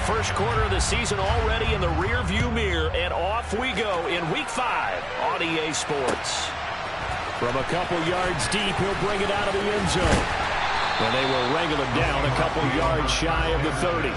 first quarter of the season already in the rearview mirror, and off we go in Week 5 on EA Sports. From a couple yards deep, he'll bring it out of the end zone. And they will wrangle him down a couple yards shy of the 30.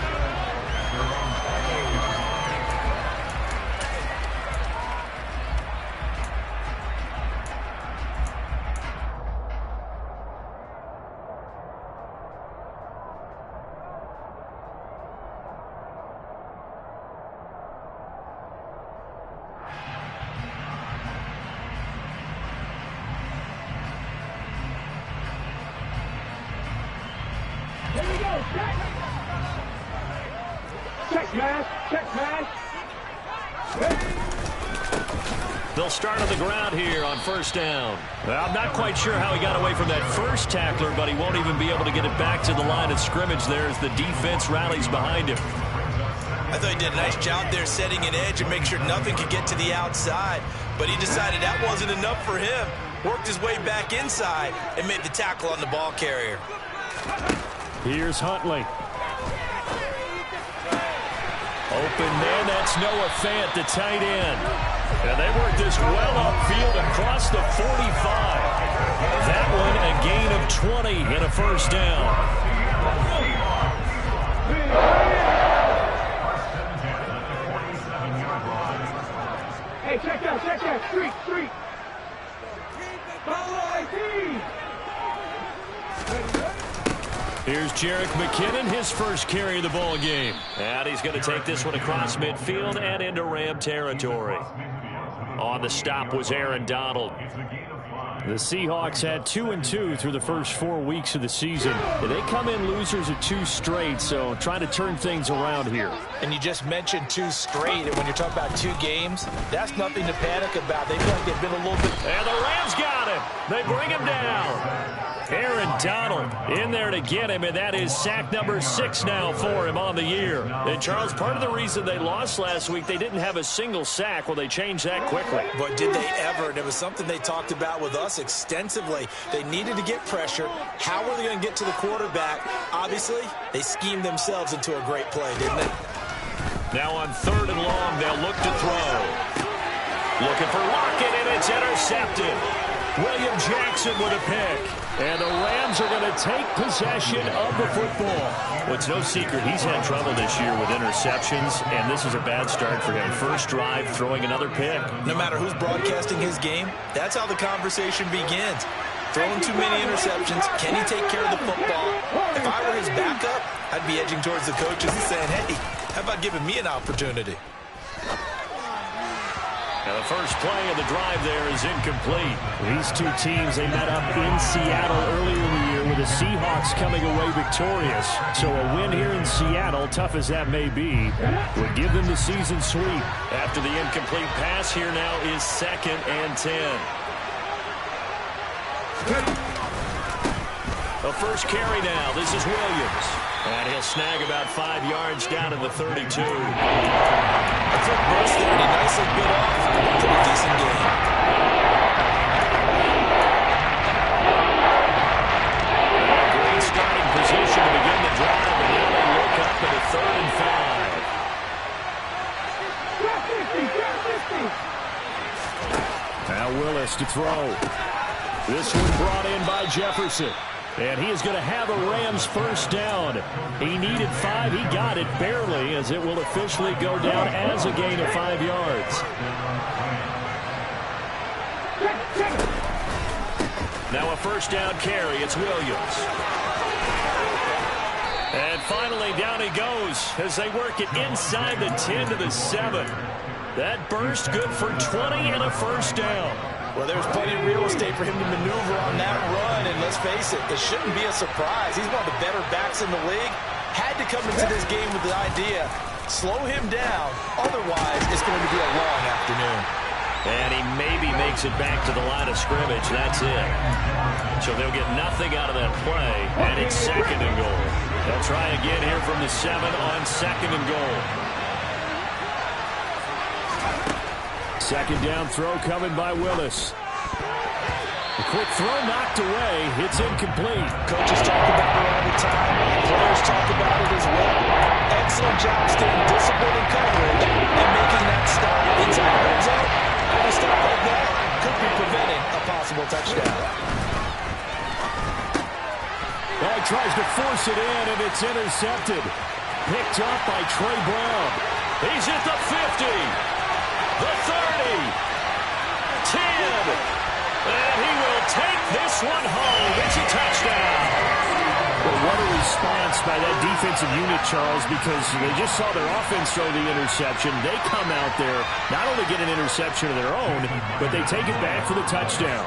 They'll start on the ground here on first down. Well, I'm not quite sure how he got away from that first tackler, but he won't even be able to get it back to the line of scrimmage there as the defense rallies behind him. I thought he did a nice job there setting an edge and make sure nothing could get to the outside. But he decided that wasn't enough for him. Worked his way back inside and made the tackle on the ball carrier. Here's Huntley. Open man, that's Noah Fant, the tight end. And they work this well upfield across the 45. That one a gain of 20 and a first down. Hey, check that, street. Here's Jerick McKinnon, his first carry of the ball game. And he's going to take this one across midfield and into Ram territory. On the stop was Aaron Donald. The Seahawks had 2-2 through the first 4 weeks of the season. They come in losers of 2 straight, so trying to turn things around here. And you just mentioned 2 straight, and when you're talking about 2 games, that's nothing to panic about. They feel like they've been a little bit... And the Rams got him. They bring him down. Aaron Donald in there to get him, and that is sack number 6 now for him on the year. And, Charles, part of the reason they lost last week, they didn't have a single sack. Well, they changed that quickly. But did they ever? And it was something they talked about with us extensively. They needed to get pressure. How were they going to get to the quarterback? Obviously, they schemed themselves into a great play, didn't they? Now on 3rd and long, they'll look to throw. Looking for Lockett, and it's intercepted. William Jackson with a pick. And the Rams are going to take possession of the football. Well, it's no secret he's had trouble this year with interceptions, and this is a bad start for him. First drive, throwing another pick. No matter who's broadcasting his game, that's how the conversation begins. Throwing too many interceptions. Can he take care of the football? If I were his backup, I'd be edging towards the coaches and saying, hey, how about giving me an opportunity? Now the first play of the drive there is incomplete. These 2 teams, they met up in Seattle earlier in the year with the Seahawks coming away victorious. So a win here in Seattle, tough as that may be, would give them the season sweep. After the incomplete pass, here now is 2nd and 10. A first carry now. This is Williams. And he'll snag about 5 yards down to the 32. A quick burst there, and he nicely bit off. Pretty decent game. Great starting position to begin the drive, and now they look up to the 3rd and 5. Now Willis to throw. This one brought in by Jefferson. And he is going to have a Rams first down. He needed 5. He got it barely, as it will officially go down as a gain of 5 yards. Now a first down carry. It's Williams. And finally down he goes as they work it inside the 10 to the 7. That burst good for 20 and a first down. Well, there's plenty of real estate for him to maneuver on that run, and let's face it, it shouldn't be a surprise. He's one of the better backs in the league. Had to come into this game with the idea, slow him down, otherwise it's going to be a long afternoon. And he maybe makes it back to the line of scrimmage. That's it. So they'll get nothing out of that play, and it's 2nd and goal. They'll try again here from the 7 on 2nd and goal. 2nd down throw coming by Willis. A quick throw knocked away. It's incomplete. Coaches talk about it all the time. Players talk about it as well. Excellent job staying disciplined in coverage and making that stop inside the red zone. And a stop like that could be preventing a possible touchdown. Well, he tries to force it in, and it's intercepted. Picked up by Trey Brown. He's at the 50, the 30, 10. And he will take this one home. It's a touchdown. Well, what a response by that defensive unit, Charles, because they just saw their offense throw the interception. They come out there, not only get an interception of their own, but they take it back for the touchdown.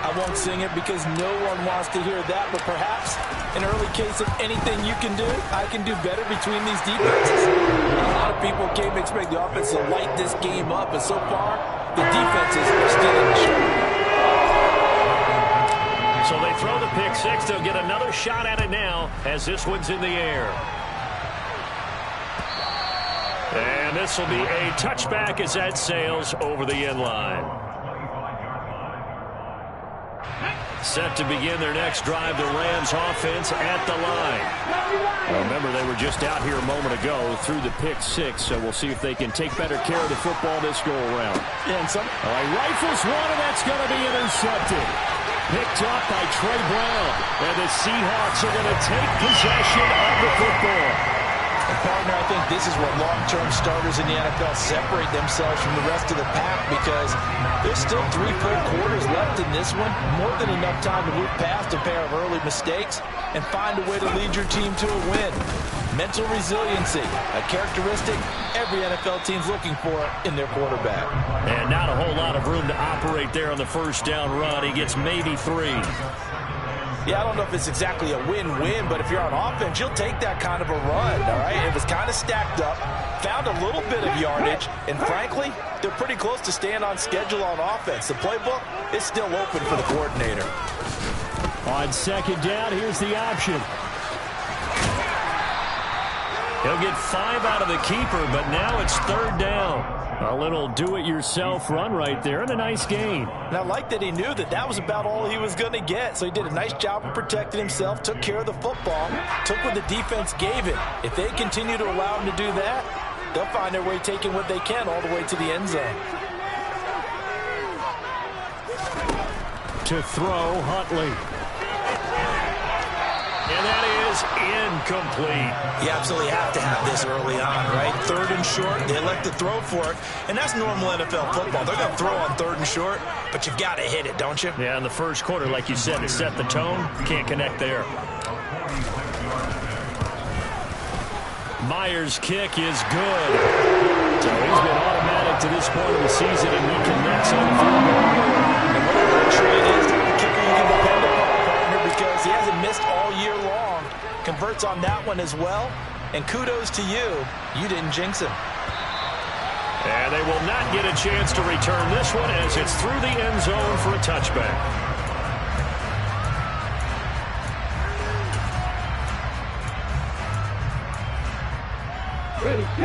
I won't sing it because no one wants to hear that, but perhaps an early case of anything you can do, I can do better between these defenses. A lot of people came to expect the offense to light this game up, but so far, the defenses are still in the show. So they throw the pick six. They'll get another shot at it now as this one's in the air. And this will be a touchback as that sails over the end line. Set to begin their next drive, the Rams offense at the line. Well, remember, they were just out here a moment ago through the pick six, so we'll see if they can take better care of the football this go-around. And some rifles one, and that's going to be intercepted. Picked up by Trey Brown. And the Seahawks are going to take possession of the football. And partner, I think this is where long-term starters in the NFL separate themselves from the rest of the pack because there's still 3 full quarters left in this one. More than enough time to move past a pair of early mistakes and find a way to lead your team to a win. Mental resiliency, a characteristic every NFL team's looking for in their quarterback. And not a whole lot of room to operate there on the first down run. He gets maybe 3. Yeah, I don't know if it's exactly a win-win, but if you're on offense, you'll take that kind of a run, all right? It was kind of stacked up, found a little bit of yardage, and frankly, they're pretty close to staying on schedule on offense. The playbook is still open for the coordinator. On second down, here's the option. He'll get 5 out of the keeper, but now it's third down. A little do-it-yourself run right there, and a nice gain. And I like that he knew that that was about all he was going to get, so he did a nice job of protecting himself, took care of the football, took what the defense gave him. If they continue to allow him to do that, they'll find their way taking what they can all the way to the end zone. To throw, Huntley. And that is incomplete. You absolutely have to have this early on, right? Third and short, they elect to throw for it. And that's normal NFL football. They're going to throw on third and short, but you've got to hit it, don't you? Yeah, in the first quarter, like you said, to set the tone, can't connect there. Myers' kick is good. So he's been automatic to this point of the season, and he connects on the field goal. And what a luxury it is to have a kicker you can depend upon, partner, because he hasn't missed all year long. Converts on that one as well. And kudos to you. You didn't jinx him. And they will not get a chance to return this one as it's through the end zone for a touchback.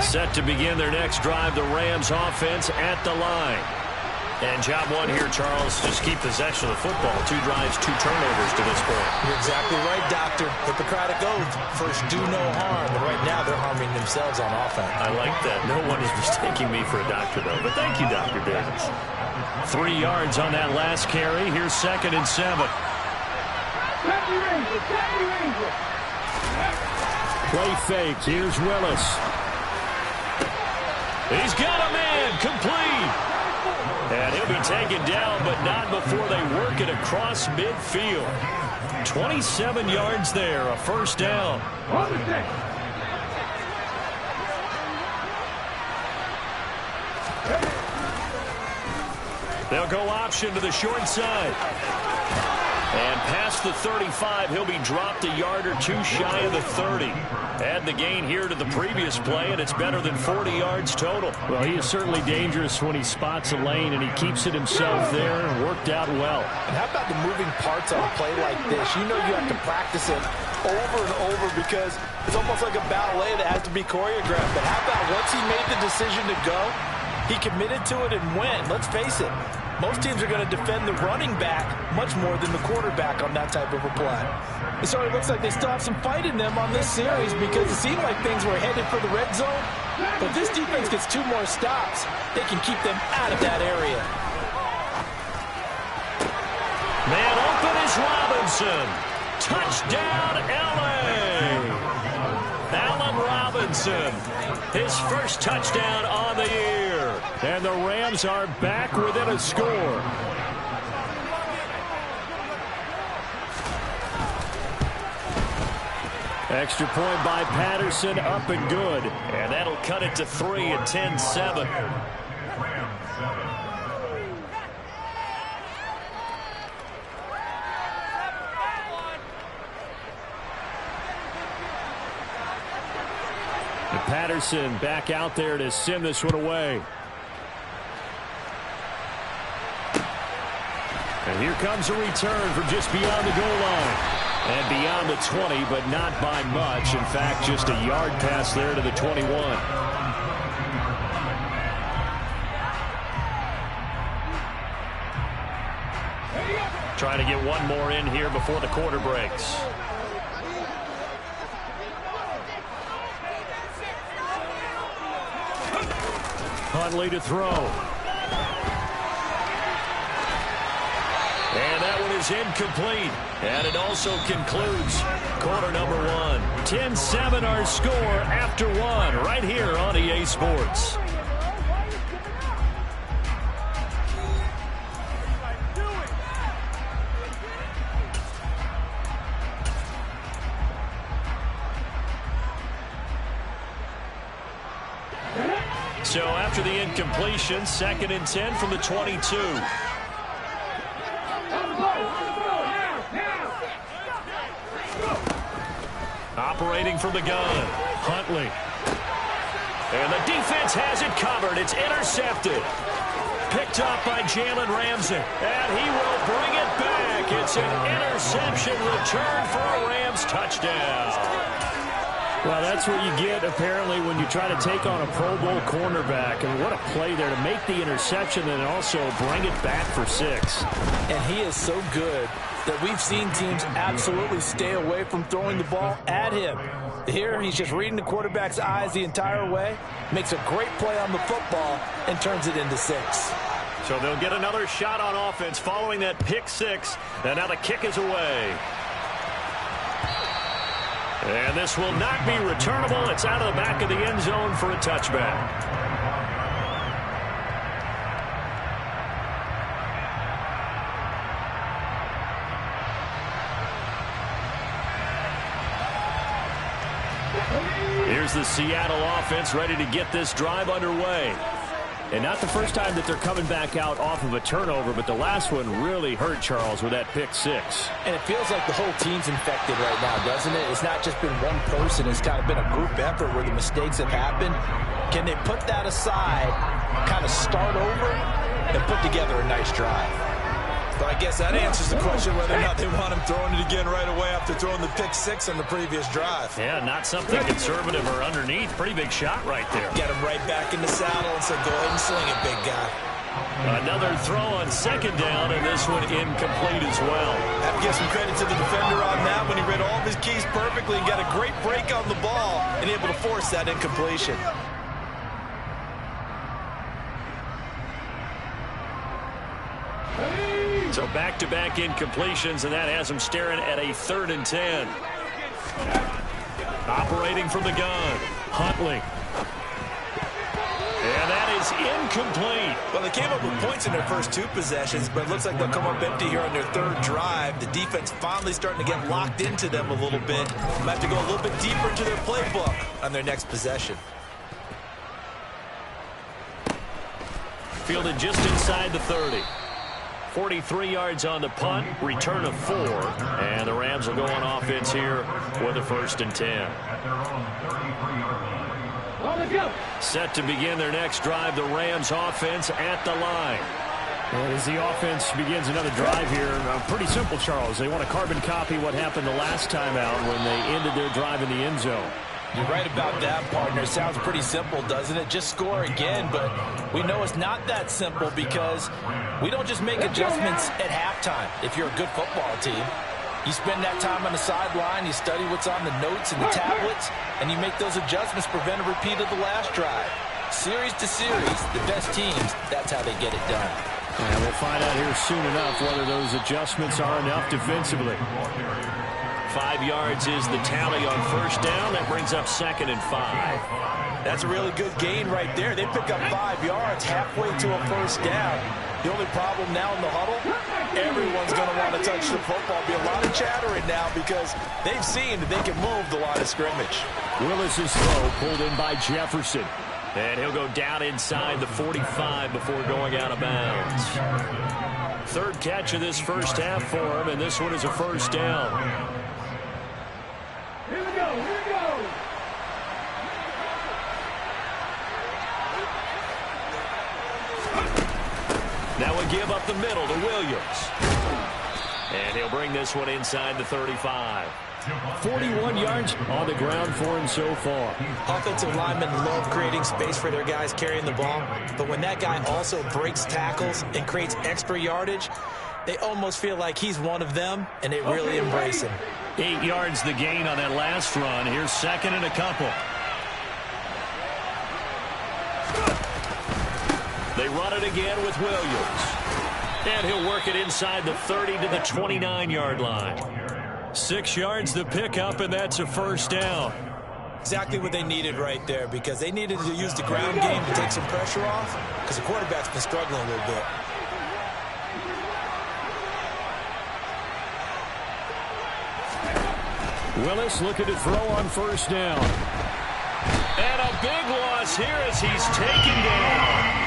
Set to begin their next drive, the Rams offense at the line. And job one here, Charles, just keep possession of the football. 2 drives, 2 turnovers to this point. You're exactly right, Doctor. Hippocratic oath. First, do no harm. But right now, they're harming themselves on offense. I like that. No one is mistaking me for a doctor, though. But thank you, Dr. Davis. 3 yards on that last carry. Here's 2nd and 7. Play fake. Here's Willis. He's got a man. Complete. And he'll be taken down, but not before they work it across midfield. 27 yards there, a first down. They'll go option to the short side. And past the 35, he'll be dropped a yard or 2 shy of the 30. Add the gain here to the previous play, and it's better than 40 yards total. Well, he is certainly dangerous when he spots a lane, and he keeps it himself there and worked out well. And how about the moving parts on a play like this? You know you have to practice it over and over because it's almost like a ballet that has to be choreographed. But how about once he made the decision to go, he committed to it and went. Let's face it, Most teams are going to defend the running back much more than the quarterback on that type of a play. And so it looks like they still have some fight in them on this series because it seemed like things were headed for the red zone. But this defense gets 2 more stops. They can keep them out of that area. Man open is Robinson. Touchdown, L.A. Allen Robinson, his first touchdown on the year. And the Rams are back within a score. Extra point by Patterson, up and good. And that'll cut it to 3 at 10-7. Patterson back out there to send this one away. And here comes a return from just beyond the goal line. And beyond the 20, but not by much. In fact, just a yard pass there to the 21. Trying to get one more in here before the quarter breaks. Huntley to throw. And that one is incomplete. And it also concludes quarter number 1. 10-7 our score after 1 right here on EA Sports. So after the incompletion, 2nd and 10 from the 22. Operating from the gun, Huntley. And the defense has it covered. It's intercepted. Picked up by Jalen Ramsey. And he will bring it back. It's an interception return for a Rams touchdown. Well, that's what you get, apparently, when you try to take on a Pro Bowl cornerback. And what a play there to make the interception and also bring it back for 6. And he is so good that we've seen teams absolutely stay away from throwing the ball at him. Here, he's just reading the quarterback's eyes the entire way, makes a great play on the football, and turns it into 6. So they'll get another shot on offense following that pick 6. And now the kick is away. And this will not be returnable. It's out of the back of the end zone for a touchback. Here's the Seattle offense ready to get this drive underway. And not the first time that they're coming back out off of a turnover, but the last one really hurt Charles with that pick 6. And it feels like the whole team's infected right now, doesn't it? It's not just been one person. It's kind of been a group effort where the mistakes have happened. Can they put that aside, kind of start over, and put together a nice drive? But I guess that answers the question whether or not they want him throwing it again right away after throwing the pick 6 on the previous drive. Yeah, not something conservative or underneath. Pretty big shot right there. Get him right back in the saddle and said, go ahead and sling it, big guy. Another throw on 2nd down, and this one incomplete as well. I have to give some credit to the defender on that when he read all of his keys perfectly and got a great break on the ball and able to force that incompletion. So back-to-back incompletions, and that has him staring at a 3rd and 10. Operating from the gun, Huntley. And that is incomplete. Well, they came up with points in their first 2 possessions, but it looks like they'll come up empty here on their 3rd drive. The defense finally starting to get locked into them a little bit. They'll have to go a little bit deeper into their playbook on their next possession. Fielded just inside the 30. 43 yards on the punt, return of 4, and the Rams will go on offense here with a 1st and 10. Set to begin their next drive, the Rams offense at the line. And as the offense begins another drive here, pretty simple, Charles. They want to carbon copy what happened the last time out when they ended their drive in the end zone. You're right about that, partner. Sounds pretty simple, doesn't it? Just score again, but we know it's not that simple because we don't just make adjustments at halftime if you're a good football team. You spend that time on the sideline, you study what's on the notes and the tablets, and you make those adjustments, prevent a repeat of the last drive. Series to series, the best teams, that's how they get it done. And we'll find out here soon enough whether those adjustments are enough defensively. 5 yards is the tally on first down. That brings up 2nd and 5. That's a really good gain right there. They pick up 5 yards halfway to a first down. The only problem now in the huddle, everyone's going to want to touch the football. Be a lot of chattering now because they've seen that they can move the line of scrimmage. Willis's throw pulled in by Jefferson. And he'll go down inside the 45 before going out of bounds. 3rd catch of this first half for him, and this one is a first down. Here we go, here we go. Now we give up the middle to Williams. And he'll bring this one inside the 35. 41 yards on the ground for him so far. Offensive linemen love creating space for their guys carrying the ball, but when that guy also breaks tackles and creates extra yardage, they almost feel like he's one of them, and they really embrace him. 8 yards the gain on that last run. Here's 2nd and a couple. They run it again with Williams. And he'll work it inside the 30 to the 29-yard line. 6 yards the pickup, and that's a first down. Exactly what they needed right there because they needed to use the ground game to take some pressure off because the quarterback's been struggling a little bit. Willis looking to throw on first down. And a big loss here as he's taken down.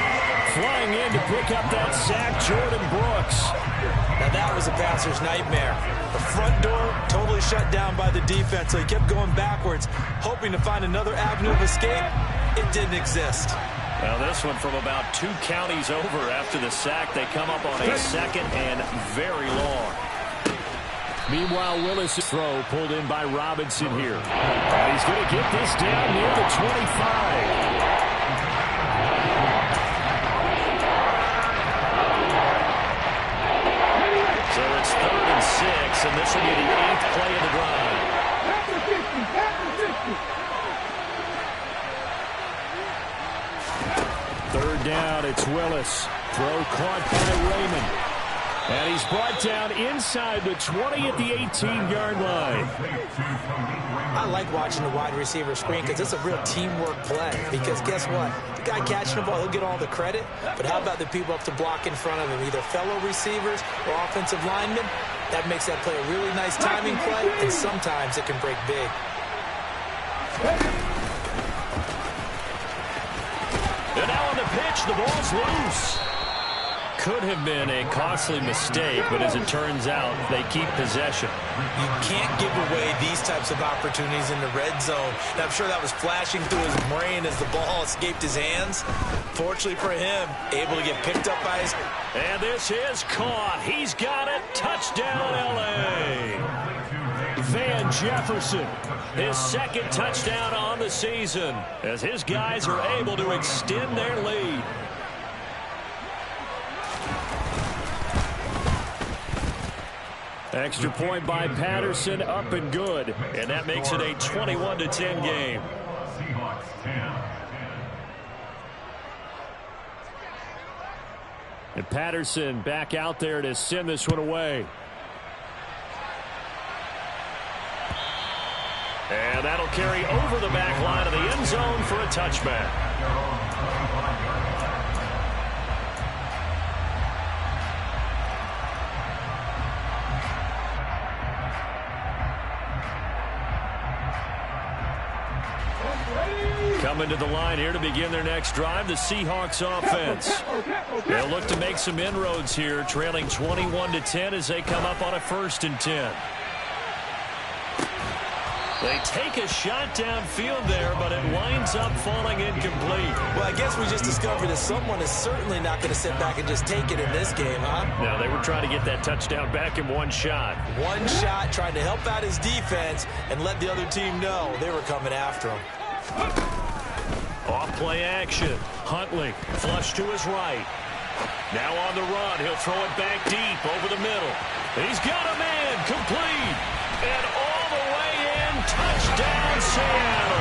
Flying in to pick up that sack, Jordan Brooks. Now that was a passer's nightmare. The front door totally shut down by the defense, so he kept going backwards, hoping to find another avenue of escape. It didn't exist. Well, this one from about 2 counties over after the sack. They come up on a 2nd and very long. Meanwhile, Willis' throw pulled in by Robinson here. And he's going to get this down near the 25. So it's 3rd and 6, and this will be the 8th play of the drive. Back to 50, back to 50. 3rd down, it's Willis. Throw caught by Raymond. And he's brought down inside the 20 at the 18-yard line. I like watching the wide receiver screen because it's a real teamwork play. Because guess what? The guy catching the ball, he'll get all the credit. But how about the people up to block in front of him, either fellow receivers or offensive linemen? That makes that play a really nice timing play, and sometimes it can break big. And now on the pitch, the ball's loose. Could have been a costly mistake, but as it turns out, they keep possession. You can't give away these types of opportunities in the red zone. And I'm sure that was flashing through his brain as the ball escaped his hands. Fortunately for him, able to get picked up by his... And this is caught. He's got it. Touchdown, L.A. Van Jefferson, his 2nd touchdown on the season, as his guys are able to extend their lead. Extra point by Patterson, up and good. And that makes it a 21-10 game. And Patterson back out there to send this one away. And that'll carry over the back line of the end zone for a touchback. Coming to the line here to begin their next drive, the Seahawks offense. They'll look to make some inroads here, trailing 21-10 as they come up on a 1st and 10. They take a shot downfield there, but it winds up falling incomplete. Well, I guess we just discovered that someone is certainly not going to sit back and just take it in this game, huh? Now, they were trying to get that touchdown back in one shot. One shot, trying to help out his defense and let the other team know they were coming after him. Off play action. Huntley, flush to his right. Now on the run, he'll throw it back deep over the middle. He's got a man, complete, and all the way in, touchdown Seattle.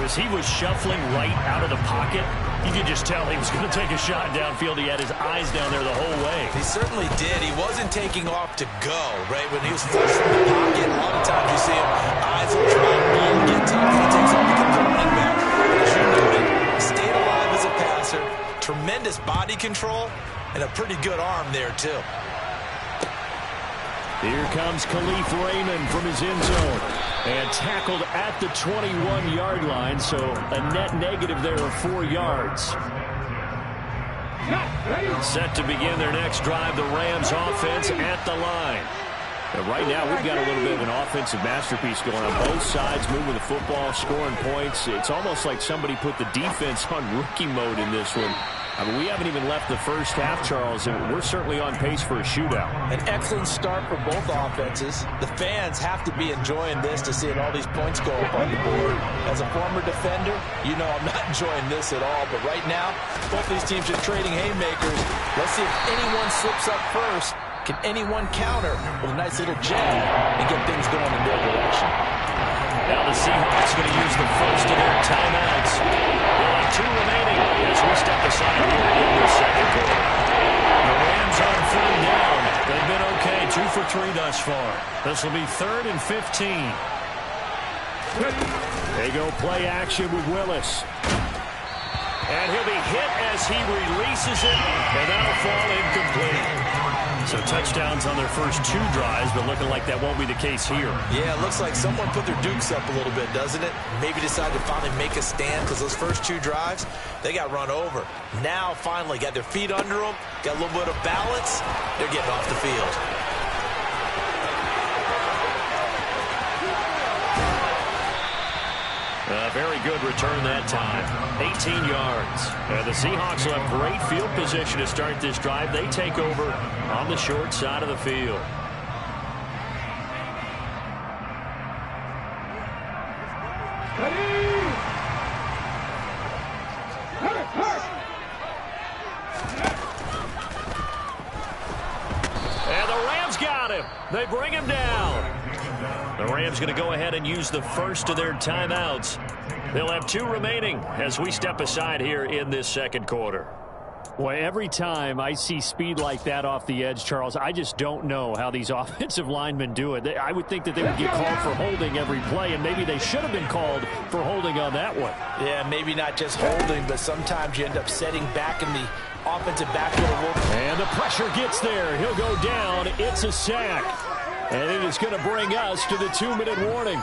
As he was shuffling right out of the pocket, you could just tell he was going to take a shot downfield. He had his eyes down there the whole way. He certainly did. He wasn't taking off to go, right? When he was flush from the pocket, a lot of times you see him, eyes will try and get tough. He takes off, becomes a running back. But as you noted, he stayed alive as a passer, tremendous body control, and a pretty good arm there, too. Here comes Khalif Raymond from his end zone. And tackled at the 21-yard line, so a net negative there of 4 yards. Set to begin their next drive, the Rams offense at the line. And right now, we've got a little bit of an offensive masterpiece going on. Both sides moving the football, scoring points. It's almost like somebody put the defense on rookie mode in this one. I mean, we haven't even left the first half, Charles, and we're certainly on pace for a shootout. An excellent start for both offenses. The fans have to be enjoying this to seeing all these points go up on the board. As a former defender, you know I'm not enjoying this at all. But right now, both these teams are trading haymakers. Let's see if anyone slips up first. Can anyone counter with a nice little jab and get things going in their direction? Now the Seahawks going to use the first of their timeouts. They'll have 2 remaining as we step aside here in the second quarter. The Rams on 3rd down. They've been okay, 2 for 3 thus far. This will be 3rd and 15. They go play action with Willis. And he'll be hit as he releases it, and that'll fall incomplete. So touchdowns on their first 2 drives, but looking like that won't be the case here. Yeah, it looks like someone put their dukes up a little bit, doesn't it? Maybe decided to finally make a stand because those first 2 drives, they got run over. Now, finally, got their feet under them, got a little bit of balance. They're getting off the field. A very good return that time. 18 yards. The Seahawks will have great field position to start this drive. They take over on the short side of the field. And the Rams got him. They bring him down. The Rams going to go ahead and use the first of their timeouts. They'll have 2 remaining as we step aside here in this second quarter. Well, every time I see speed like that off the edge, Charles, I just don't know how these offensive linemen do it. I would think that they would get called for holding every play, and maybe they should have been called for holding on that one. Yeah, maybe not just holding, but sometimes you end up setting back in the offensive backfield. And the pressure gets there. He'll go down. It's a sack. And it is going to bring us to the 2-minute warning.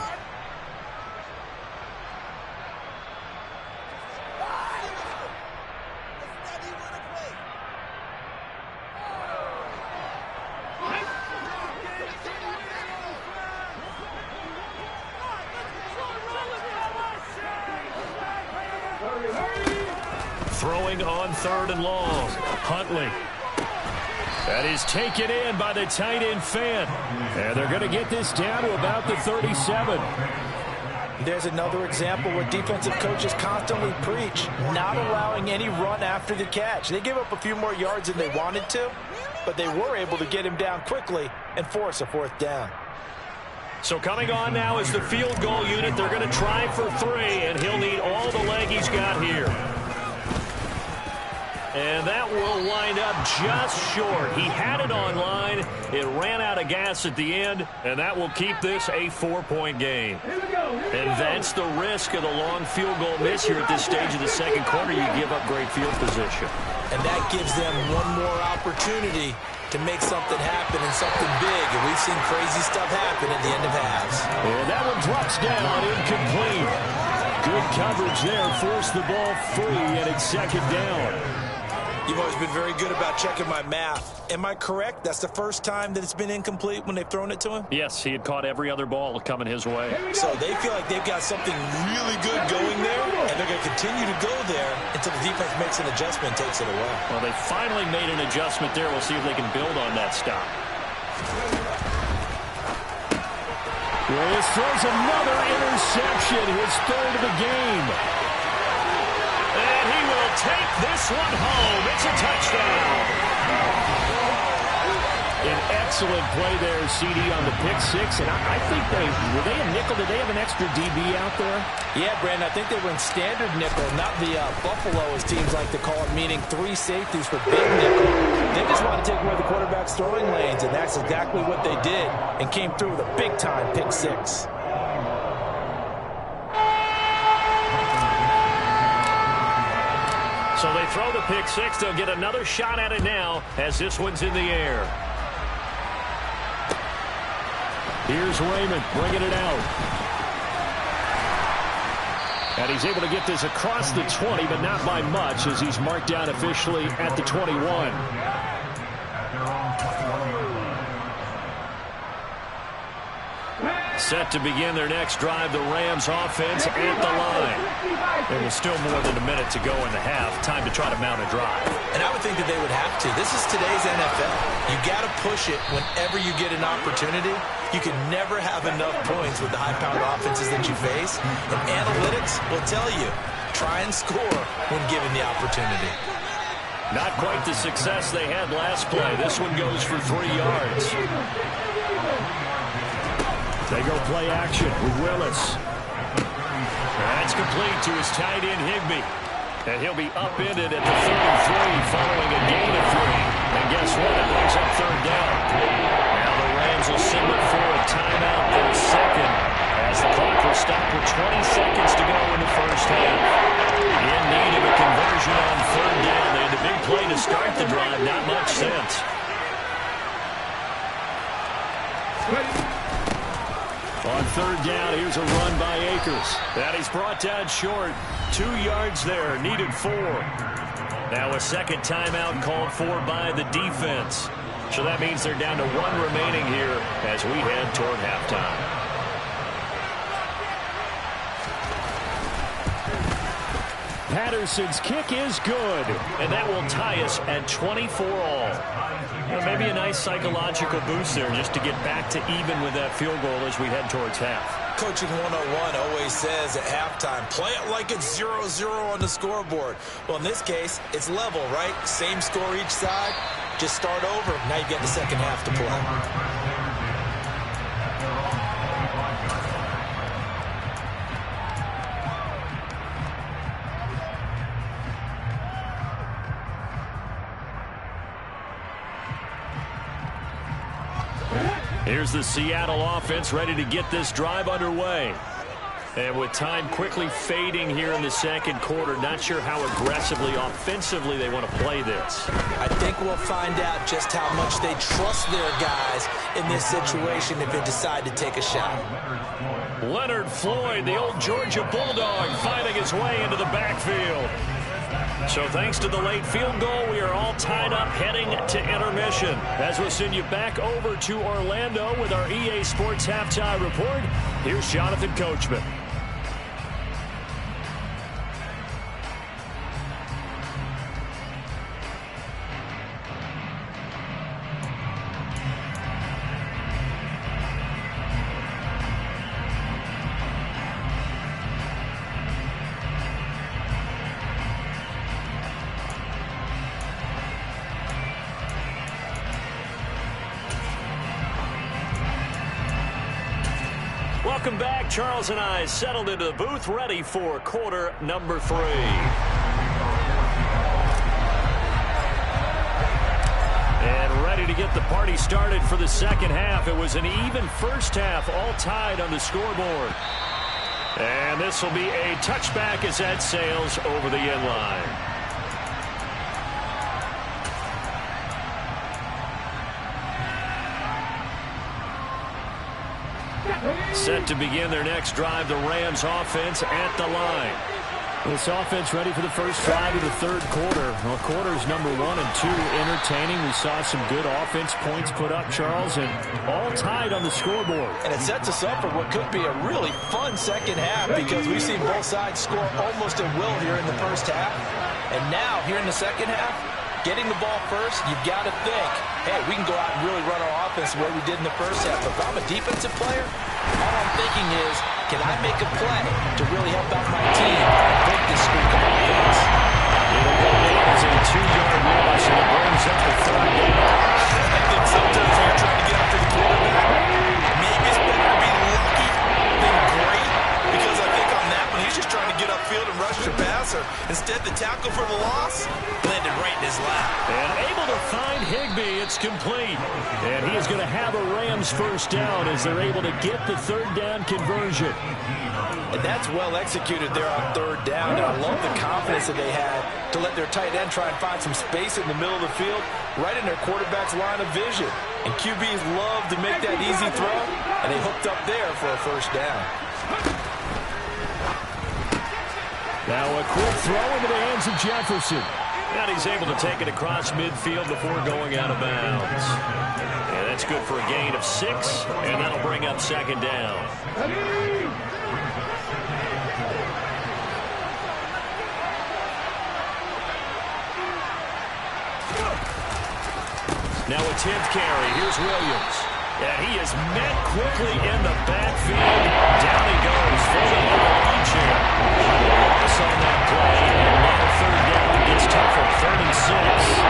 Throwing on 3rd and long. Huntley. That is taken in by the tight end Fant. And they're going to get this down to about the 37. There's another example where defensive coaches constantly preach, not allowing any run after the catch. They gave up a few more yards than they wanted to, but they were able to get him down quickly and force a 4th down. So coming on now is the field goal unit. They're going to try for 3, and he'll need all the leg he's got here. And that will wind up just short. He had it on line. It ran out of gas at the end, and that will keep this a 4-point game. And that's the risk of the long field goal miss here at this stage of the second quarter. You give up great field position. And that gives them one more opportunity to make something happen and something big. And we've seen crazy stuff happen at the end of halves. And that one drops down, incomplete. Good coverage there. Forced the ball free, and it's 2nd down. You've always been very good about checking my math. Am I correct? That's the first time that it's been incomplete when they've thrown it to him? Yes, he had caught every other ball coming his way. So they feel like they've got something really good going there, and they're going to continue to go there until the defense makes an adjustment and takes it away. Well, they finally made an adjustment there. We'll see if they can build on that stop. Willis throws another interception, his third of the game. And he will take this one home. It's a touchdown. An excellent play there, CD, on the pick six. And I think were they a nickel? Did they have an extra DB out there? Yeah, Brandon, I think they were in standard nickel, not the Buffalo, as teams like to call it, meaning 3 safeties for big nickel. They just want to take away the quarterback's throwing lanes, and that's exactly what they did, and came through with a big-time pick six. So they throw the pick six. They'll get another shot at it now as this one's in the air. Here's Raymond bringing it out. And he's able to get this across the 20, but not by much, as he's marked down officially at the 21. Set to begin their next drive, the Rams offense at the line. There was still more than a minute to go in the half. Time to try to mount a drive. And I would think that they would have to. This is today's NFL. You got to push it whenever you get an opportunity. You can never have enough points with the high-powered offenses that you face. And analytics will tell you, try and score when given the opportunity. Not quite the success they had last play. This one goes for 3 yards. They go play action with Willis. That's complete to his tight end, Higbee. And he'll be upended at the 33 following a gain of 3. And guess what? It brings up third down. Now the Rams will signal for a timeout, their second, as the clock will stop with 20 seconds to go in the first half. In need of a conversion on third down. They had a big play to start the drive. Not much sense. On third down, here's a run by Akers. That he's brought down short. 2 yards there, needed 4. Now a second timeout called for by the defense. So that means they're down to 1 remaining here as we head toward halftime. Patterson's kick is good. And that will tie us at 24 all. Well, maybe a nice psychological boost there just to get back to even with that field goal as we head towards half. Coaching 101 always says at halftime, play it like it's 0-0 on the scoreboard. Well, in this case, it's level, right? Same score each side. Just start over. Now you get the second half to play. Here's the Seattle offense ready to get this drive underway. And with time quickly fading here in the second quarter, not sure how aggressively, offensively they want to play this. I think we'll find out just how much they trust their guys in this situation if they decide to take a shot. Leonard Floyd, the old Georgia Bulldog, finding his way into the backfield. So thanks to the late field goal, we are all tied up heading to intermission. As we'll send you back over to Orlando with our EA Sports Halftime Report, here's Jonathan Coachman. Welcome back. Charles and I settled into the booth, ready for quarter number 3. And ready to get the party started for the second half. It was an even first half, all tied on the scoreboard. And this will be a touchback as that sails over the end line. Set to begin their next drive, the Rams offense at the line. This offense ready for the first drive of the third quarter. Well, quarters number 1 and 2 entertaining. We saw some good offense points put up, Charles, and all tied on the scoreboard. And it sets us up for what could be a really fun second half because we've seen both sides score almost at will here in the first half. And now, here in the second half, getting the ball first, you've got to think, hey, we can go out and really run our offense the way we did in the first half. But if I'm a defensive player, all I'm thinking is, can I make a play to really help out my team and break this streak of offense? It'll go down as a 2-yard loss, and it brings up the third down. I think sometimes when you're trying to get after the quarterback, maybe it's better to be lucky than great, because I think on that one, he's just trying to get upfield and rush your passer. Instead, the tackle for the loss landed right in his lap. And able to find Higbee. It's complete. And he is going to have a Rams first down as they're able to get the third down conversion. And that's well executed there on third down. And I love the confidence that they had to let their tight end try and find some space in the middle of the field, right in their quarterback's line of vision. And QBs love to make that easy throw, and they hooked up there for a first down. Now a quick throw into the hands of Jefferson. And he's able to take it across midfield before going out of bounds. And that's good for a gain of 6, and that'll bring up second down. Now a 10th carry. Here's Williams. And he is met quickly in the backfield. Down he goes, falling on the lawn chair. Loss on that play, and now third down gets tougher, 3rd and 6.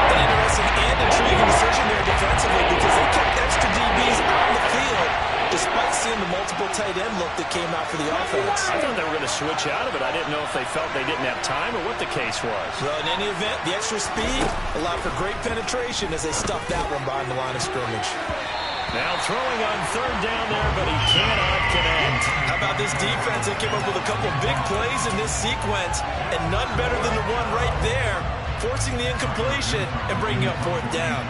An interesting and intriguing decision there defensively because they kept extra DBs on the field despite seeing the multiple tight end look that came out for the offense. I thought they were going to switch out of it. I didn't know if they felt they didn't have time or what the case was. Well, in any event, the extra speed allowed for great penetration as they stuffed that one behind the line of scrimmage. Now throwing on third down there, but he cannot connect. How about this defense? They came up with a couple big plays in this sequence, and none better than the one right there, forcing the incompletion and bringing up 4th down.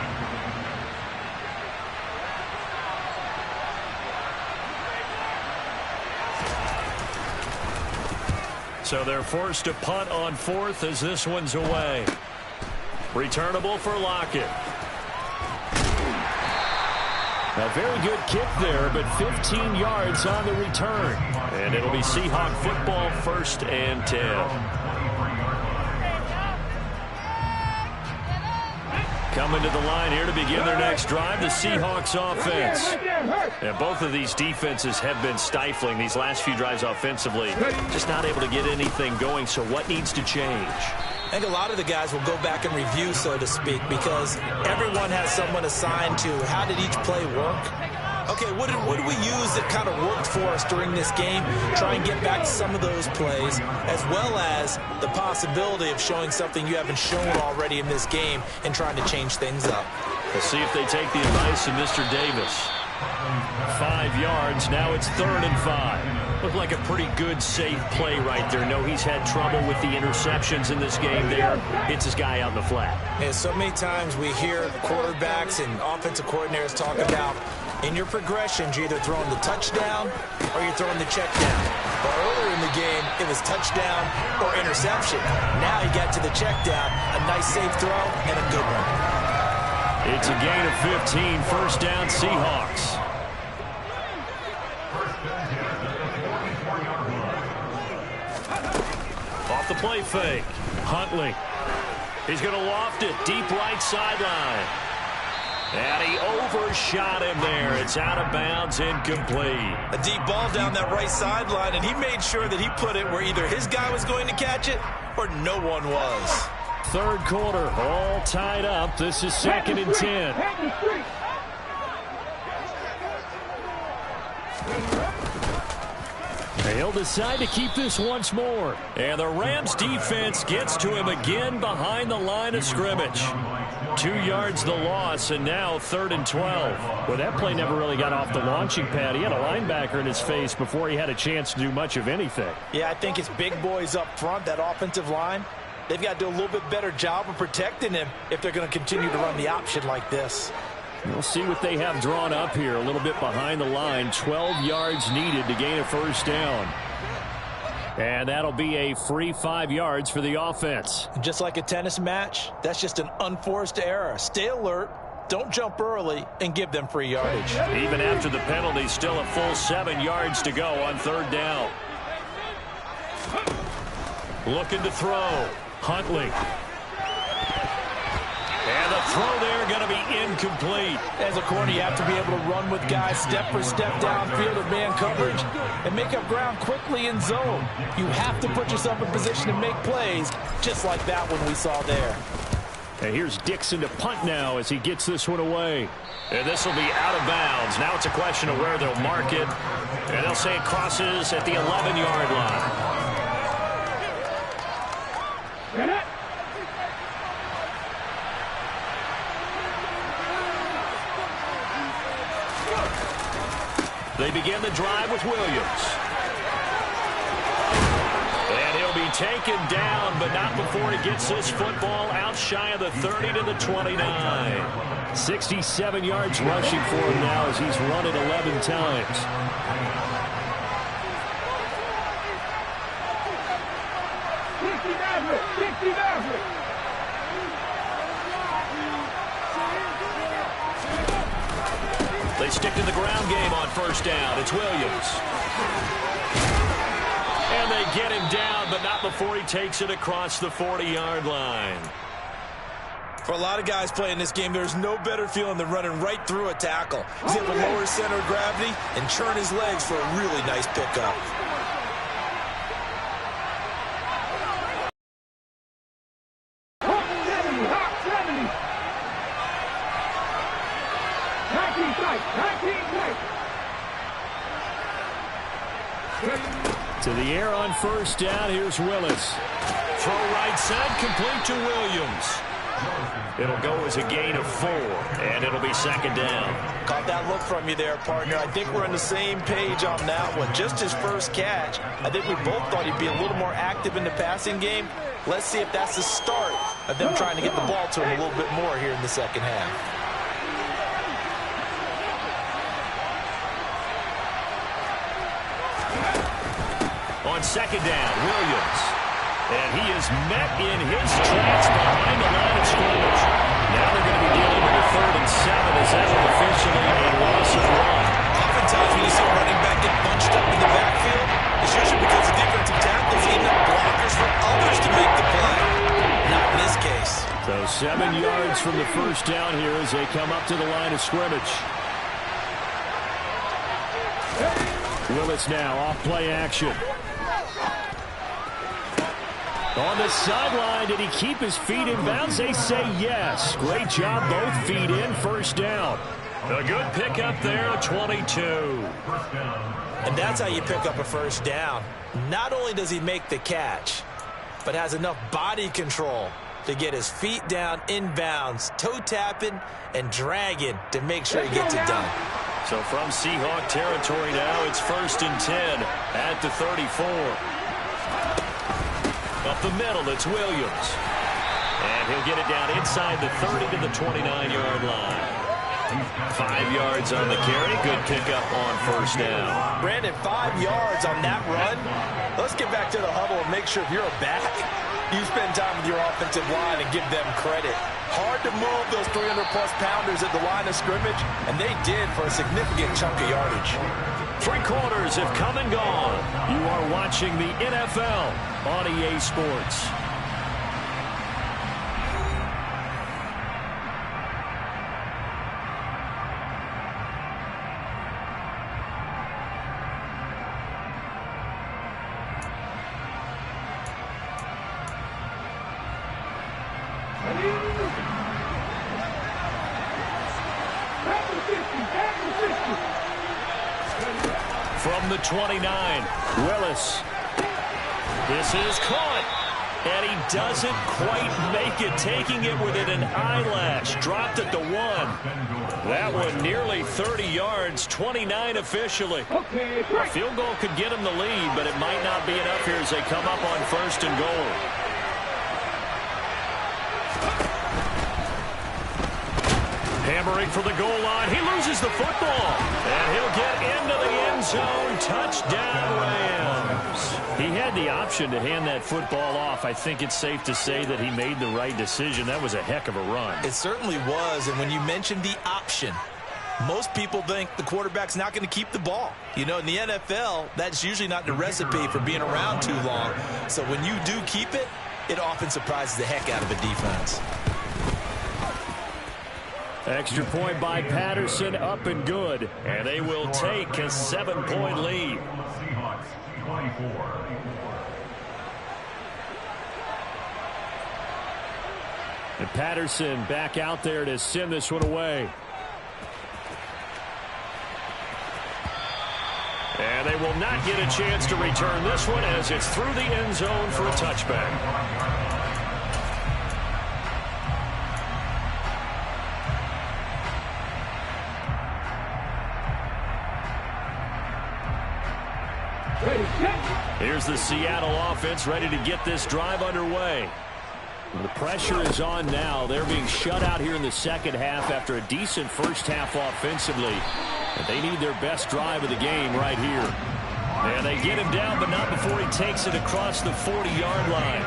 So they're forced to punt on 4th as this one's away. Returnable for Lockett. A very good kick there, but 15 yards on the return. And it'll be Seahawk football, 1st and 10. Coming to the line here to begin their next drive, the Seahawks offense. And both of these defenses have been stifling these last few drives offensively. Just not able to get anything going, so what needs to change? I think a lot of the guys will go back and review, so to speak, because everyone has someone assigned to how did each play work. Okay, what did we use that kind of worked for us during this game? Try and get back to some of those plays, as well as the possibility of showing something you haven't shown already in this game and trying to change things up. We'll see if they take the advice of Mr. Davis. 5 yards, now it's 3rd and 5. Looked like a pretty good, safe play right there. No, he's had trouble with the interceptions in this game there. Hits his guy out in the flat. And so many times we hear quarterbacks and offensive coordinators talk about in your progressions, you're either throwing the touchdown or you're throwing the check down. But earlier in the game, it was touchdown or interception. Now he got to the check down, a nice safe throw, and a good one. It's a gain of 15, 1st down Seahawks. Off the play fake. Huntley. He's going to loft it deep right sideline. And he overshot him there. It's out of bounds, incomplete. A deep ball down that right sideline, and he made sure that he put it where either his guy was going to catch it or no one was. Third quarter, all tied up. This is 2nd and 10. They'll decide to keep this once more. And the Rams defense gets to him again behind the line of scrimmage. 2 yards the loss, and now 3rd and 12. Well, that play never really got off the launching pad. He had a linebacker in his face before he had a chance to do much of anything. Yeah, I think it's big boys up front, that offensive line. They've got to do a little bit better job of protecting him if they're going to continue to run the option like this. We'll see what they have drawn up here. A little bit behind the line. 12 yards needed to gain a 1st down. And that'll be a free 5 yards for the offense. Just like a tennis match, that's just an unforced error. Stay alert, don't jump early, and give them free yardage. Even after the penalty, still a full 7 yards to go on 3rd down. Looking to throw. Huntley. And the throw there going to be incomplete. As a corner, you have to be able to run with guys step for step downfield of man coverage and make up ground quickly in zone. You have to put yourself in position to make plays, just like that one we saw there. And here's Dixon to punt now as he gets this one away. And this will be out of bounds. Now it's a question of where they'll mark it. And they'll say it crosses at the 11-yard line. They begin the drive with Williams. And he'll be taken down, but not before he gets this football out shy of the 30 to the 29. 67 yards rushing for him now as he's run it 11 times. They stick to the ground game on 1st down. It's Williams. And they get him down, but not before he takes it across the 40-yard line. For a lot of guys playing this game, there's no better feeling than running right through a tackle. He's able to lower his center of gravity and churn his legs for a really nice pickup. To the air on 1st down. Here's Willis. Throw right side, complete to Williams. It'll go as a gain of 4, and it'll be 2nd down. Caught that look from you there, partner. I think we're on the same page on that one. Just his first catch. I think we both thought he'd be a little more active in the passing game. Let's see if that's the start of them trying to get the ball to him a little bit more here in the 2nd half. On 2nd down, Williams. And he is met in his tracks behind the line of scrimmage. Now they're going to be dealing with a 3rd and 7 as that's officially a loss of 1. Oftentimes when you see a running back get bunched up in the backfield, it's usually because the defensive tackles need enough blockers for others to make the play. Not in this case. So 7 yards from the 1st down here as they come up to the line of scrimmage. Willis now off play action. On the sideline, did he keep his feet in bounds? They say yes. Great job, both feet in, 1st down. A good pickup there, 22. And that's how you pick up a 1st down. Not only does he make the catch, but has enough body control to get his feet down in bounds, toe tapping and dragging to make sure he gets it done. So from Seahawk territory now, it's 1st and 10 at the 34. Up the middle, it's Williams. And he'll get it down inside the 30 to the 29-yard line. 5 yards on the carry. Good pickup on 1st down. Brandon, 5 yards on that run. Let's get back to the huddle and make sure if you're a back, you spend time with your offensive line and give them credit. Hard to move those 300-plus pounders at the line of scrimmage, and they did for a significant chunk of yardage. 3 quarters have come and gone. You are watching the NFL on EA Sports. From the 29, Willis. This is caught, and he doesn't quite make it, taking it within an eyelash. Dropped at the 1. That one nearly 30 yards, 29 officially. A field goal could get him the lead, but it might not be enough here as they come up on 1st and goal. Hammering for the goal line. He loses the football. And he'll get into the end zone. Touchdown, Rams. He had the option to hand that football off. I think it's safe to say that he made the right decision. That was a heck of a run. It certainly was. And when you mentioned the option, most people think the quarterback's not going to keep the ball. You know, in the NFL, that's usually not the recipe for being around too long. So when you do keep it, it often surprises the heck out of a defense. Extra point by Patterson, up and good. And they will take a 7-point lead. Seahawks 24. And Patterson back out there to send this one away. And they will not get a chance to return this one as it's through the end zone for a touchback. Here's the Seattle offense ready to get this drive underway. The pressure is on now. They're being shut out here in the second half after a decent first half offensively. But they need their best drive of the game right here. And they get him down, but not before he takes it across the 40-yard line.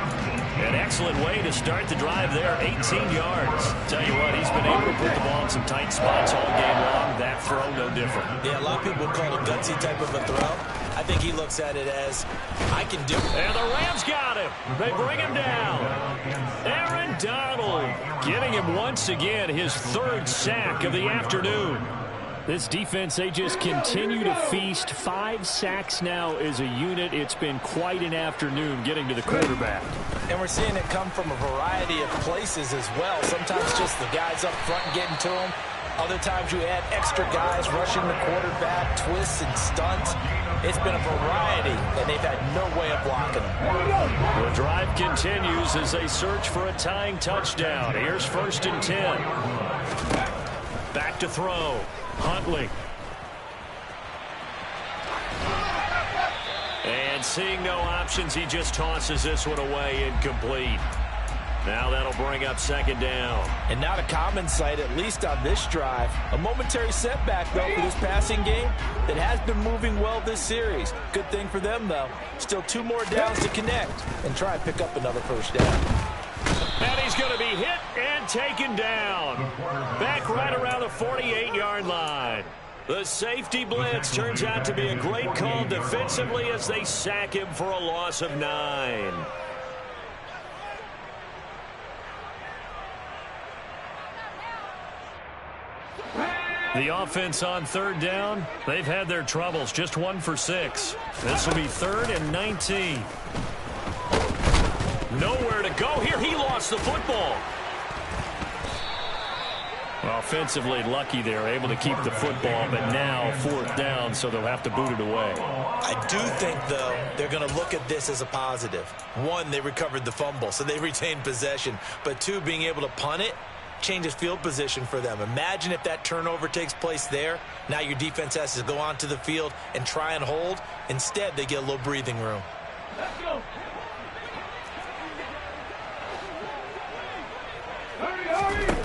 An excellent way to start the drive there, 18 yards. Tell you what, he's been able to put the ball in some tight spots all game long. That throw, no different. Yeah, a lot of people would call it a gutsy type of a throw. I think he looks at it as, I can do it. And the Rams got him. They bring him down. Aaron Donald getting him once again, his third sack of the afternoon. This defense, they just continue to feast. 5 sacks now as a unit. It's been quite an afternoon getting to the quarterback. And we're seeing it come from a variety of places as well. Sometimes just the guys up front getting to him. Other times you add extra guys rushing the quarterback, twists and stunts. It's been a variety, and they've had no way of blocking them. The drive continues as they search for a tying touchdown. Here's 1st and 10. Back to throw. Huntley. And seeing no options, he just tosses this one away, incomplete. Now that'll bring up 2nd down. And not a common sight, at least on this drive. A momentary setback, though, for this passing game that has been moving well this series. Good thing for them, though. Still 2 more downs to connect and try and pick up another first down. And he's going to be hit and taken down. Back right around the 48-yard line. The safety blitz turns out to be a great call defensively as they sack him for a loss of 9. The offense on 3rd down, they've had their troubles, just 1 for 6. This will be 3rd and 19. Nowhere to go here. He lost the football. Offensively lucky they're able to keep the football, but now 4th down, so they'll have to boot it away. I do think, though, they're going to look at this as a positive. 1, they recovered the fumble, so they retained possession. But 2, being able to punt it changes field position for them. Imagine if that turnover takes place there. Now your defense has to go onto the field and try and hold. Instead, they get a little breathing room. Let's go. Hurry.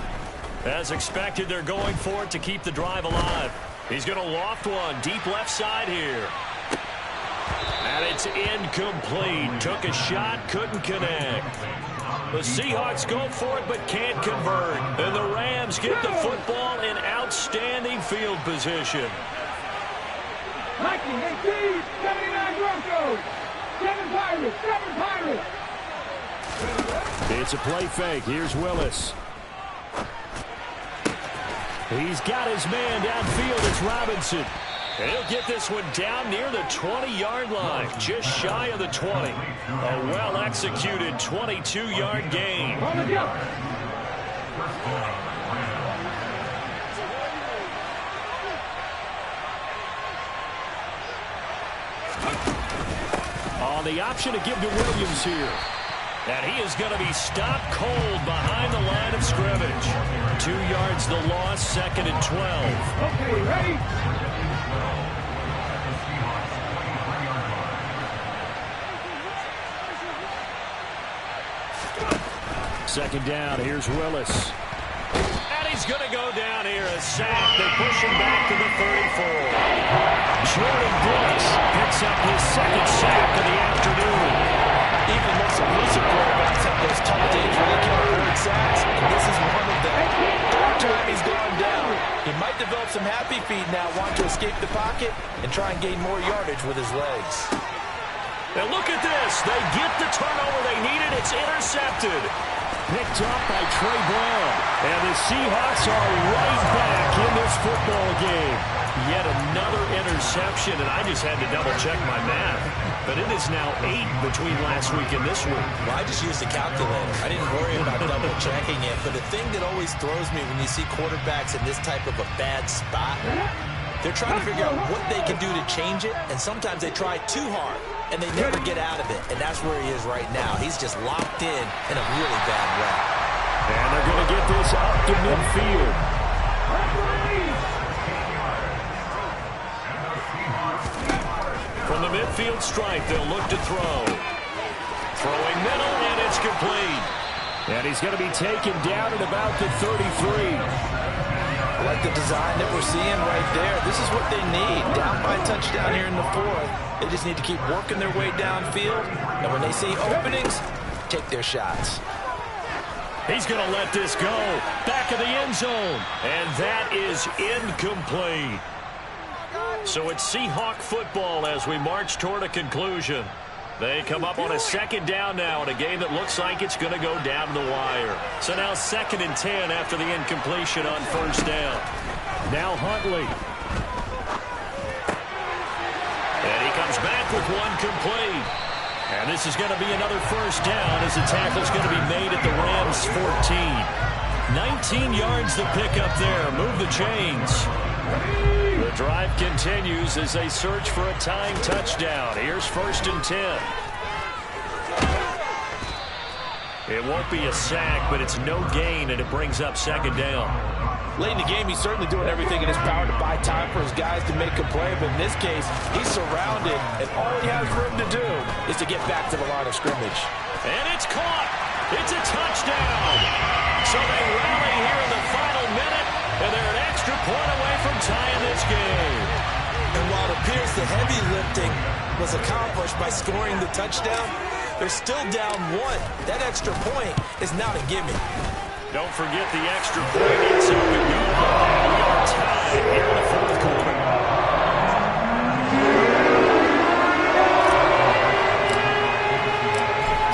As expected, they're going for it to keep the drive alive. He's going to loft one deep left side here. And it's incomplete. Took a shot, couldn't connect. The Seahawks go for it but can't convert. And the Rams get the football in outstanding field position. 1918, 79 Broncos, 7 Pirates, 7 Pirates. It's a play fake. Here's Willis. He's got his man downfield. It's Robinson. And he'll get this one down near the 20-yard line, just shy of the 20. A well-executed 22-yard gain. On the option to give to Williams here. And he is going to be stopped cold behind the line of scrimmage. 2 yards the loss, 2nd and 12. Okay, ready? Second down, here's Willis. And he's going to go down here. A sack. They push him back to the 34. Jordan Brooks picks up his second sack of the afternoon. Even the most elusive quarterbacks have those tough days where they can't afford sacks, and this is one of them. Third time he's gone down. He might develop some happy feet now, want to escape the pocket and try and gain more yardage with his legs. And look at this. They get the turnover they needed. It's intercepted. Picked up by Trey Brown. And the Seahawks are right back in this football game. Yet another interception, and I just had to double-check my math. But it is now 8 between last week and this week. Well, I just used a calculator. I didn't worry about double-checking it. But the thing that always throws me when you see quarterbacks in this type of a bad spot, they're trying to figure out what they can do to change it, and sometimes they try too hard, and they never get out of it. And that's where he is right now. He's just locked in a really bad way. And they're going to get this up to midfield. From the midfield stripe, they'll look to throw. Throwing middle, and it's complete. And he's going to be taken down at about the 33. I like the design that we're seeing right there. This is what they need. Down by a touchdown here in the fourth. They just need to keep working their way downfield. And when they see openings, take their shots. He's going to let this go. Back of the end zone. And that is incomplete. So it's Seahawk football as we march toward a conclusion. They come up on a second down now in a game that looks like it's going to go down to the wire. So now 2nd and 10 after the incompletion on first down. Now Huntley. And he comes back with one complete. And this is going to be another first down as the tackle's going to be made at the Rams' 14. 19 yards to pick up there. Move the chains. The drive continues as they search for a tying touchdown. Here's 1st and 10. It won't be a sack, but it's no gain, and it brings up 2nd down. Late in the game, he's certainly doing everything in his power to buy time for his guys to make a play, but in this case, he's surrounded, and all he has room to do is to get back to the line of scrimmage. And it's caught. It's a touchdown. So they rally here in the final minute, and they're an extra point away from tying this game. And while it appears the heavy lifting was accomplished by scoring the touchdown, they're still down 1. That extra point is not a gimme. Don't forget the extra point. It's up and good. We are tied here in the 4th quarter.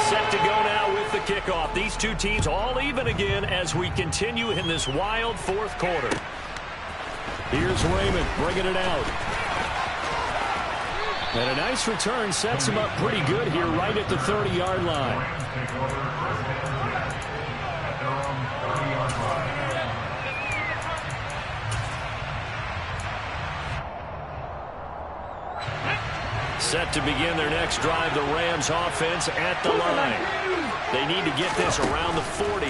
Set to go now with the kickoff. These two teams all even again as we continue in this wild 4th quarter. Here's Raymond bringing it out. And a nice return sets him up pretty good here right at the 30-yard line. Set to begin their next drive, the Rams offense at the line. They need to get this around the 40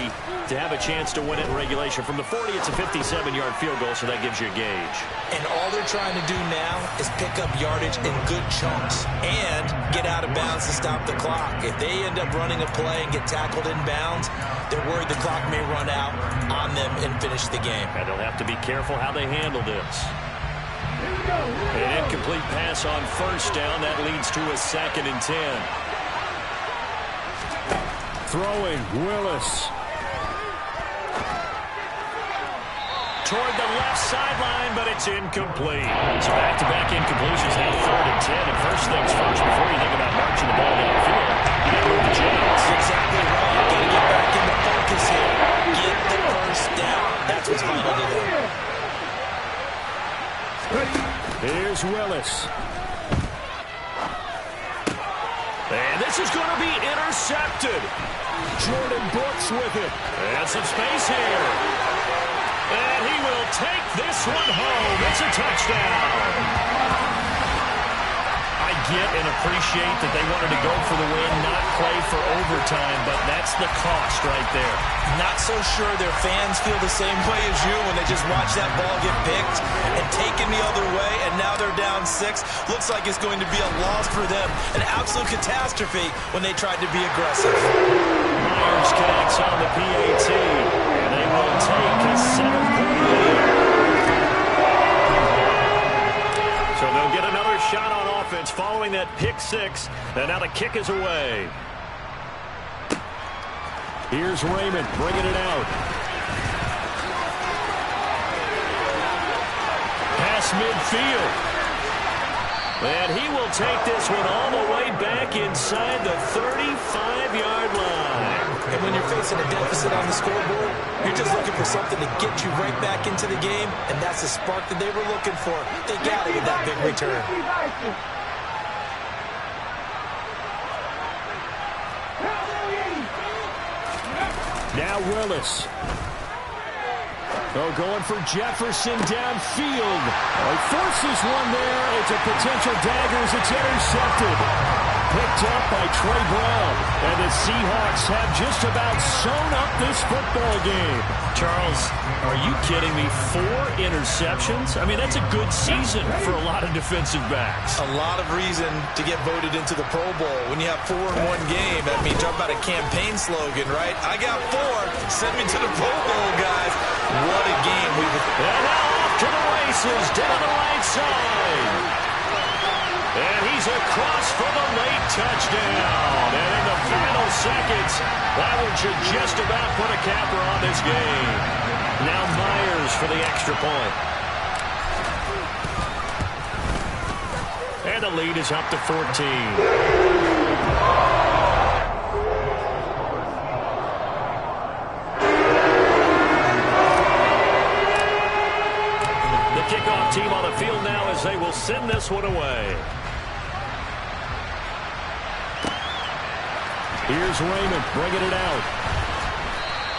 to have a chance to win it in regulation. From the 40, it's a 57-yard field goal, so that gives you a gauge. And all they're trying to do now is pick up yardage in good chunks and get out of bounds to stop the clock. If they end up running a play and get tackled in bounds, they're worried the clock may run out on them and finish the game. And they'll have to be careful how they handle this. An incomplete pass on first down. That leads to a 2nd and 10. Throwing, Willis. Toward the left sideline, but it's incomplete. So back-to-back incompletions now 3rd and 10. And first things first, before you think about marching the ball downfield, you got to move the chains. That's exactly right. Got to get back in the focus here. Get the first down. That's what's vital to them. Here's Willis. And this is going to be intercepted. Jordan Brooks with it. And some space here. And he will take this one home. It's a touchdown. I get and appreciate that they wanted to go for the win, not play for overtime, but that's the cost right there. Not so sure their fans feel the same way as you when they just watch that ball get picked and taken the other way, and now they're down 6. Looks like it's going to be a loss for them. An absolute catastrophe when they tried to be aggressive. Myers connects on the PAT, and they will take a 7 that pick six. And now the kick is away. Here's Raymond bringing it out. Pass midfield. And he will take this one all the way back inside the 35-yard line. And when you're facing a deficit on the scoreboard, you're just looking for something to get you right back into the game, and that's the spark that they were looking for. They got it with that big return. Now Willis. Oh, going for Jefferson downfield. He forces one there. It's a potential dagger as it's intercepted. Picked up by Trey Brown. And the Seahawks have just about sewn up this football game. Charles, are you kidding me? 4 interceptions? I mean, that's a good season for a lot of defensive backs. A lot of reason to get voted into the Pro Bowl. When you have 4 in one game, that means talk about a campaign slogan, right? I got 4. Send me to the Pro Bowl, guys. What a game. And now off to the races down the right side. And he's across for the late touchdown. And in the final seconds, that one should just about put a capper on this game. Now Myers for the extra point. And the lead is up to 14. Kickoff team on the field now as they will send this one away. Here's Raymond bringing it out.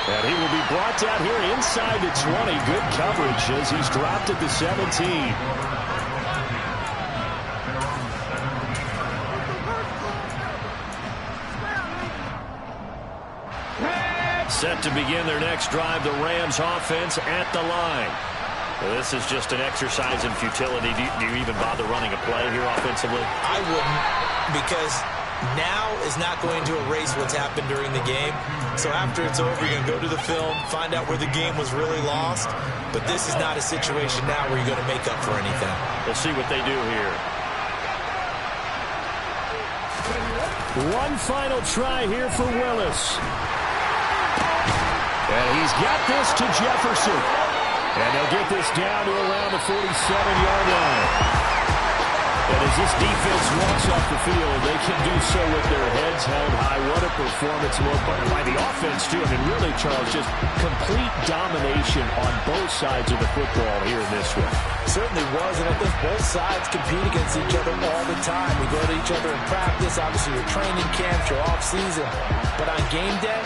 And he will be brought down here inside the 20. Good coverage as he's dropped at the 17. Set to begin their next drive, the Rams offense at the line. Well, this is just an exercise in futility. Do you even bother running a play here offensively? I wouldn't, because now is not going to erase what's happened during the game. So after it's over, you're going to go to the film, find out where the game was really lost. But this is not a situation now where you're going to make up for anything. We'll see what they do here. One final try here for Willis. And he's got this to Jefferson. And they'll get this down to around the 47-yard line. And as this defense walks off the field, they can do so with their heads held high. What a performance by the offense, too. I mean, really, Charles, just complete domination on both sides of the football here in this one. Certainly was, and I think both sides compete against each other all the time. We go to each other in practice, obviously your training camps, your off-season. But on game day,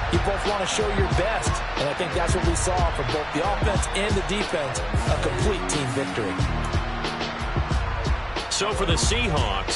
you both want to show your best, and I think that's what we saw from both the offense and the defense, a complete team victory. So for the Seahawks,